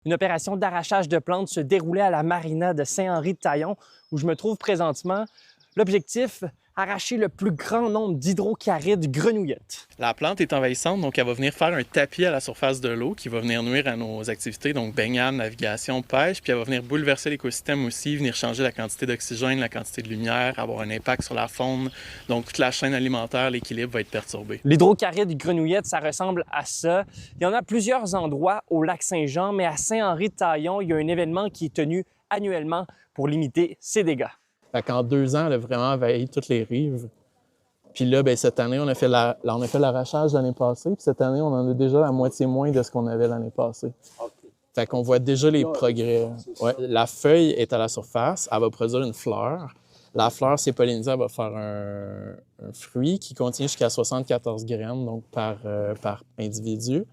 Une opération d'arrachage de plantes se déroulait à la marina de Saint-Henri-de-Taillon, où je me trouve présentement. L'objectif, arracher le plus grand nombre d'hydrocarides grenouillettes. La plante est envahissante, donc elle va venir faire un tapis à la surface de l'eau qui va venir nuire à nos activités, donc baignade, navigation, pêche, puis elle va venir bouleverser l'écosystème aussi, venir changer la quantité d'oxygène, la quantité de lumière, avoir un impact sur la faune. Donc toute la chaîne alimentaire, l'équilibre va être perturbé. L'hydrocaride grenouillette, ça ressemble à ça. Il y en a plusieurs endroits au lac Saint-Jean, mais à Saint-Henri-de-Taillon, il y a un événement qui est tenu annuellement pour limiter ces dégâts. Fait qu'en 2 ans, elle a vraiment envahi toutes les rives. Puis là, bien, cette année, on a fait l'arrachage l'année passée. Puis cette année, on en a déjà la moitié moins de ce qu'on avait l'année passée. Fait qu'on voit déjà les progrès. Ouais. La feuille est à la surface. Elle va produire une fleur. La fleur, c'est pollinisée, elle va faire un fruit qui contient jusqu'à 74 graines donc par individu.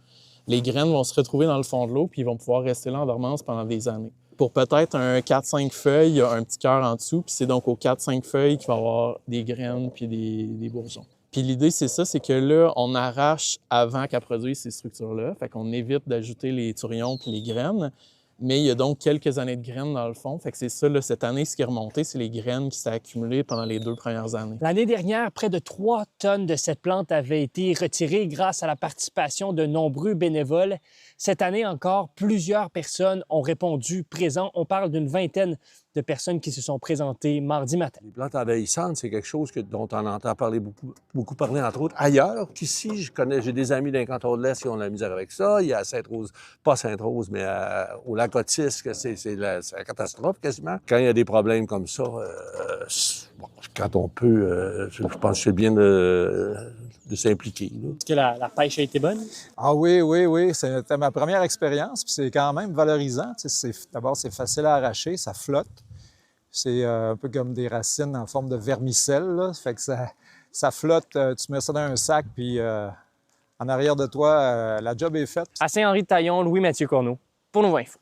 Les graines vont se retrouver dans le fond de l'eau puis ils vont pouvoir rester là en dormance pendant des années. Pour peut-être un 4-5 feuilles, il y a un petit cœur en dessous, puis c'est donc aux 4-5 feuilles qu'il va y avoir des graines puis des bourgeons. Puis l'idée, c'est ça, c'est que là, on arrache avant qu'elle produise ces structures-là, fait qu'on évite d'ajouter les turions puis les graines, mais il y a donc quelques années de graines dans le fond, fait que c'est ça, là, cette année, ce qui est remonté, c'est les graines qui s'est accumulées pendant les 2 premières années. L'année dernière, près de 3 tonnes de cette plante avaient été retirées grâce à la participation de nombreux bénévoles. Cette année encore, plusieurs personnes ont répondu présent. On parle d'une vingtaine de personnes qui se sont présentées mardi matin. Les plantes envahissantes, c'est quelque chose dont on entend parler beaucoup parler, entre autres, ailleurs qu'ici. J'ai des amis d'un canton de l'Est qui ont de la misère avec ça. Il y a Sainte-Rose, pas Sainte-Rose, mais au lac Otis, c'est la catastrophe quasiment. Quand il y a des problèmes comme ça, quand on peut, je pense que c'est bien de s'impliquer. Est-ce que la pêche a été bonne? Ah oui. C'était ma première expérience, puis c'est quand même valorisant. D'abord, c'est facile à arracher, ça flotte. C'est un peu comme des racines en forme de vermicelle, là. Fait que ça flotte, tu mets ça dans un sac, puis en arrière de toi, la job est faite. À Saint-Henri-de-Taillon, Louis-Mathieu Corneau, pour Nouveau Info.